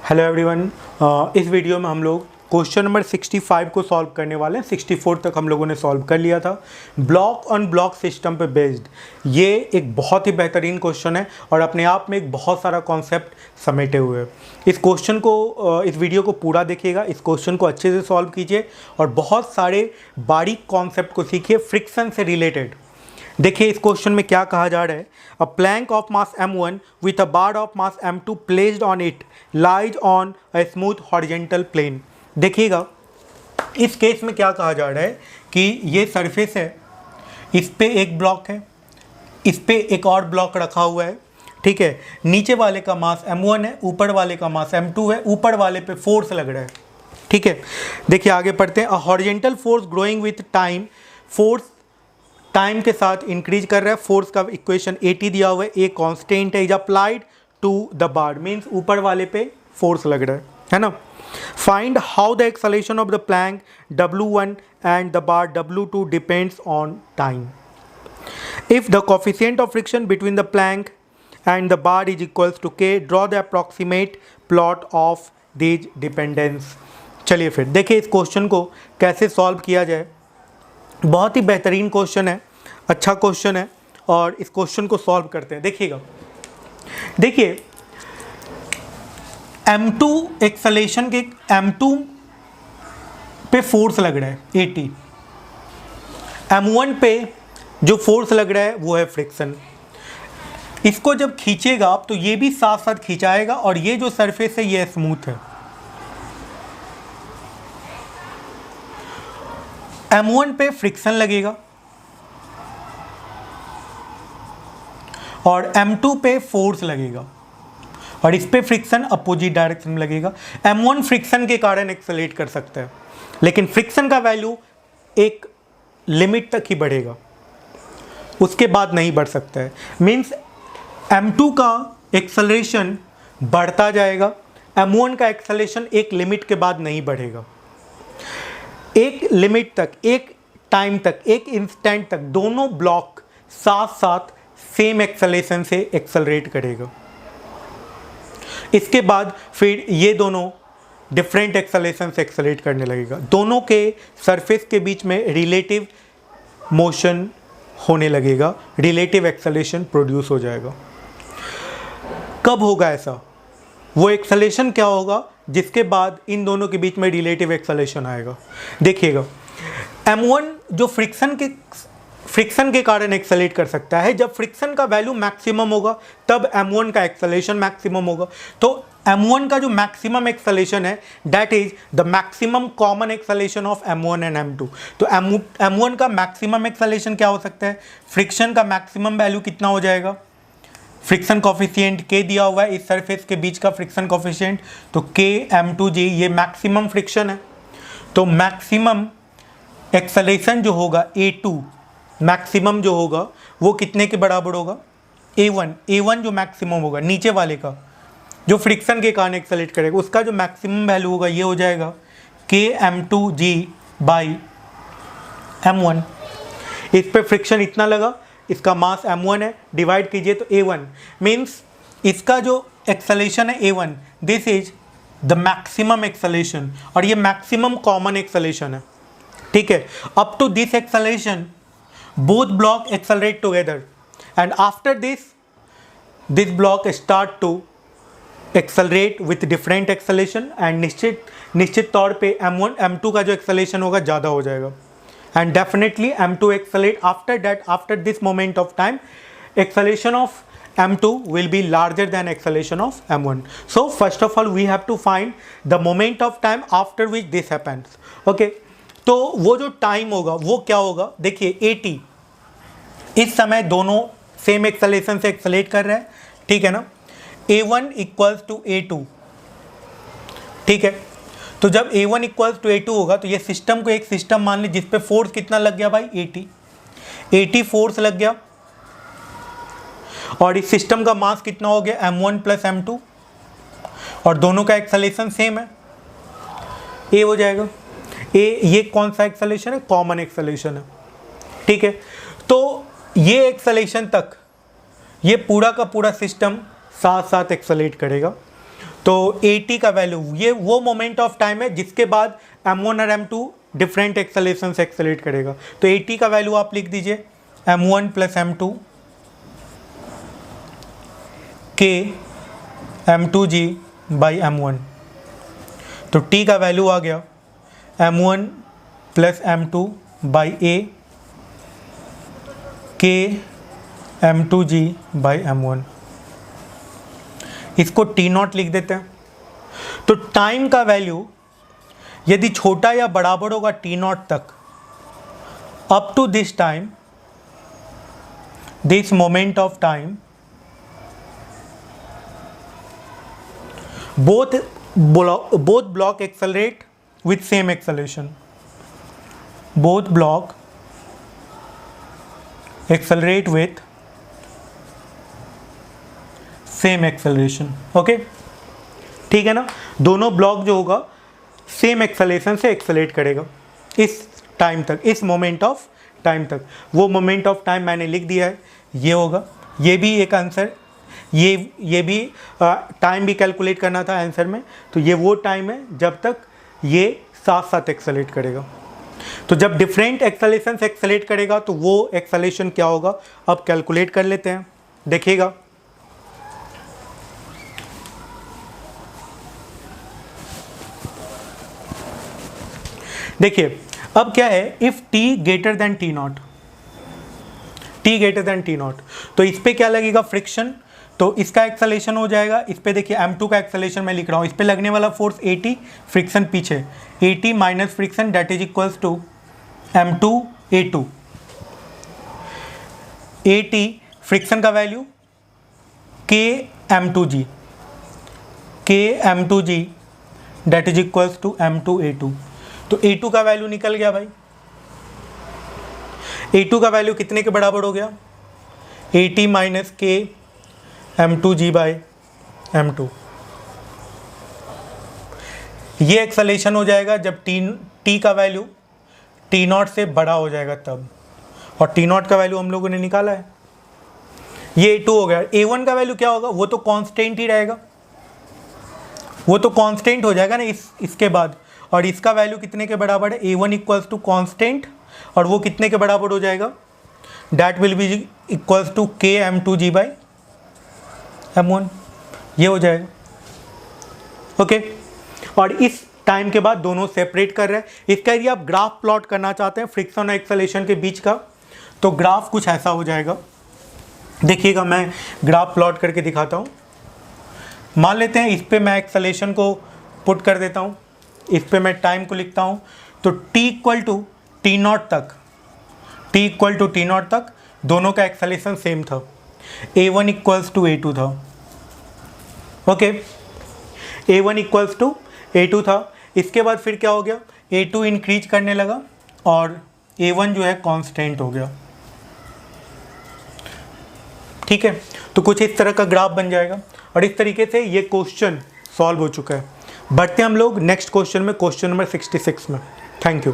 Hello everyone. इस video में हम लोग क्वेश्चन नंबर 65 को सॉल्व करने वाले हैं। 64 तक हम लोगों ने सॉल्व कर लिया था। ब्लॉक ऑन ब्लॉक सिस्टम पे बेस्ड ये एक बहुत ही बेहतरीन क्वेश्चन है और अपने आप में एक बहुत सारा कॉन्सेप्ट समेटे हुए हैं। इस क्वेश्चन को इस वीडियो को पूरा देखिएगा, इस क्वेश्चन को अच्छे से सॉल्व कीजिए और बहुत सारे बारीक कॉन्सेप्ट को सीखिए फ्रिक्शन से रिलेटेड। देखिए इस क्वेश्चन में क्या कहा जा रहा है। A plank of mass m1 with a bar of mass m2 placed on it lies on a smooth horizontal plane. देखिएगा इस केस में क्या कहा जा रहा है कि ये सरफेस है, इस पे एक ब्लॉक है, इस पे एक और ब्लॉक रखा हुआ है, ठीक है। नीचे वाले का मास m1 है, ऊपर वाले का मास m2 है, ऊपर वाले पे फोर्स लग रहा है, ठीक है। देखिए आगे पढ़ते हैं। A horizontal force growing with time, force time के साथ इंक्रीज कर रहा है। फोर्स का इक्वेशन 80 दिया हुआ है, एक कांस्टेंट है, is applied to the bar, means ऊपर वाले पे फोर्स लग रहा है ना। Find how the acceleration of the plank W1 and the bar W2 depends on time. If the coefficient of friction between the plank and the bar is equals to K, draw the approximate plot of this dependence. चलिए फिर देखिए इस question को कैसे solve किया जाए। बहुत ही बेहतरीन क्वेश्चन है, अच्छा क्वेश्चन है और इस क्वेश्चन को सॉल्व करते हैं। देखिएगा, देखिए m2 एक्सेलरेशन के m2 पे फोर्स लग रहा है 80, m1 पे जो फोर्स लग रहा है वो है फ्रिक्शन। इसको जब खींचेगा आप तो ये भी साथ साथ खींचाएगा और ये जो सरफेस है ये स्मूथ है। m1 पे फ्रिक्शन लगेगा और m2 पे फोर्स लगेगा और इस पे फ्रिक्शन अपोजिट डायरेक्शन में लगेगा। m1 फ्रिक्शन के कारण एक्सेलरेट कर सकता है, लेकिन फ्रिक्शन का वैल्यू एक लिमिट तक ही बढ़ेगा, उसके बाद नहीं बढ़ सकता है। मीन्स m2 का एक्सेलरेशन बढ़ता जाएगा, m1 का एक्सेलरेशन एक लिमिट के बाद नहीं बढ़ेगा। एक लिमिट तक, एक टाइम तक, एक इंस्टेंट तक दोनों ब्लॉक साथ साथ सेम एक्सेलरेशन से एक्सेलरेट करेगा। इसके बाद फिर ये दोनों डिफरेंट एक्सेलरेशन से एक्सेलरेट करने लगेगा। दोनों के सरफेस के बीच में रिलेटिव मोशन होने लगेगा, रिलेटिव एक्सेलरेशन प्रोड्यूस हो जाएगा। कब होगा ऐसा? वो एक्सेलरेशन क्या होगा जिसके बाद इन दोनों के बीच में रिलेटिव एक्सेलरेशन आएगा। देखिएगा m1 जो फ्रिक्शन के कारण एक्सेलरेट कर सकता है, जब फ्रिक्शन का वैल्यू मैक्सिमम होगा तब m1 का एक्सेलरेशन मैक्सिमम होगा। तो m1 का जो मैक्सिमम एक्सेलरेशन है that is the maximum common acceleration of m1 and m2। तो m1 का मैक्सिमम एक्सेलरेशन क्या हो सकता है? फ्रिक्शन का मैक्सिमम वैल्यू कितना हो जाएगा? फ्रिक्शन कोफिशिएंट K दिया हुआ है, इस सरफेस के बीच का फ्रिक्शन कोफिशिएंट, तो K m2G ये मैक्सिमम फ्रिक्शन है। तो मैक्सिमम एक्सेलरेशन जो होगा A2, मैक्सिमम जो होगा वो कितने के बराबर होगा? A1 जो मैक्सिमम होगा नीचे वाले का, जो फ्रिक्शन के कारण एक्सेलरेट करेगा, उसका जो मैक्सिमम वैल्यू होगा ये हो जाएगा K m2G बाई m1। इस पे फ्रिक्शन इतना लगा, इसका मास m1 है, डिवाइड कीजिए तो A1 मीन्स इसका जो एक्सेलरेशन है A1, this is the maximum acceleration और ये मैक्सिमम कॉमन एक्सेलरेशन है, ठीक है। Up to this acceleration both block accelerate together and after this block start to accelerate with different acceleration and निश्चित तौर पे m1 m2 का जो एक्सेलरेशन होगा ज़्यादा हो जाएगा। And definitely m2 accelerate after that, after this moment of time acceleration of m2 will be larger than acceleration of m1. So first of all we have to find the moment of time after which this happens. Okay, तो वो जो time होगा वो क्या होगा? देखिए 80 इस समय दोनों सेम एक्सेलरेशन से एक्सेलरेट कर रहे हैं, ठीक है ना। a1 इक्वल्स टू a2, ठीक है। तो जब A1 इक्वल्स टू A2 होगा तो ये सिस्टम को एक सिस्टम मान ली जिस पे फोर्स कितना लग गया भाई? 80 फोर्स लग गया और इस सिस्टम का मास कितना हो गया? m1 प्लस m2 और दोनों का एक्सेलरेशन सेम है, A हो जाएगा। ये कौन सा एक्सेलरेशन है? कॉमन एक्सेलरेशन है, ठीक है। तो ये एक्सेलरेशन तक ये पूरा का पूरा सिस्टम साथ साथ एक्सेलरेट करेगा। तो AT का वैल्यू, ये वो मोमेंट ऑफ टाइम है जिसके बाद M1 और M2 डिफरेंट एक्सेलरेशन से एक्सेलरेट करेगा। तो AT का वैल्यू आप लिख दीजिए M1 प्लस M2 के M2G बाई M1। तो T का वैल्यू आ गया M1 plus M2 by A के M2G बाई M1। इसको T0 लिख देते हैं। तो टाइम का वैल्यू यदि छोटा या बराबर होगा T0 तक, up to this time, this moment of time, both block accelerate with same acceleration. Both block accelerate with same acceleration. Okay, ठीक है ना। दोनों ब्लॉक जो होगा सेम एक्सेलरेशन से एक्सेलरेट करेगा इस टाइम तक, इस मोमेंट ऑफ टाइम तक। वो मोमेंट ऑफ टाइम मैंने लिख दिया है, ये होगा। ये भी एक आंसर, ये भी टाइम भी कैलकुलेट करना था आंसर में। तो ये वो टाइम है जब तक ये साथ साथ एक्सेलरेट करेगा। तो जब डिफरेंट एक्सेलरेशन से एक्सेलरेट करेगा तो वो एक्सेलरेशन क्या होगा, अब कैलकुलेट कर लेते हैं, देखिएगा। देखिए अब क्या है, if T greater than T0, T greater than T0, तो इस पे क्या लगेगा, फ्रिक्शन। तो इसका एक्सेलरेशन हो जाएगा, इस पे देखिए M2 का एक्सेलरेशन मैं लिख रहा हूँ, इस पे लगने वाला फोर्स AT, फ्रिक्शन पीछे, AT minus friction that is equals to M2 A2। AT friction का value K M2G, K M2G that is equals to M2 A2। तो A2 का वैल्यू निकल गया भाई। A2 का वैल्यू कितने के बराबर हो गया, AT minus K M2G by M2। ये एक्सेलरेशन हो जाएगा जब T का वैल्यू T0 से बड़ा हो जाएगा तब, और T0 का वैल्यू हम लोगों ने निकाला है। ये A2 हो गया। A1 का वैल्यू क्या होगा, वो तो कांस्टेंट ही रहेगा, वो तो कांस्टेंट हो जाएगा ना इसके बाद। और इसका वैल्यू कितने के बराबर है, A1 इक्वल्स टू कांस्टेंट, और वो कितने के बराबर हो जाएगा, that will be equals to K M2G by M1। ये हो जाएगा, ओके। और इस टाइम के बाद दोनों सेपरेट कर रहे हैं। इसका यदि आप ग्राफ प्लॉट करना चाहते हैं फ्रिक्शन और एक्सेलरेशन के बीच का, तो ग्राफ कुछ ऐसा हो जाएगा। देखिएगा, मैं ग्राफ प्लॉट करके दिखाता हूँ। मान लेते हैं इस पे मैं एक्सेलरेशन को पुट कर देता हूँ, इस पे मैं टाइम को लिखता हूँ। तो T इक्वल टू T0 तक, T इक्वल टू T0 तक दोनों का एक्सेलरेशन सेम था, A1 इक्वल्स टू A2 था, okay. A1 equals to A2 था। इसके बाद फिर क्या हो गया, A2 इंक्रीज करने लगा और A1 जो है कांस्टेंट हो गया, ठीक है। तो कुछ इस तरह का ग्राफ बन जाएगा, और इस तरीके से ये क्वेश्चन सॉल्व हो चुका है। बढ़ते हैं हम लोग नेक्स्ट क्वेश्चन में, क्वेश्चन नंबर 66 में। Thank you.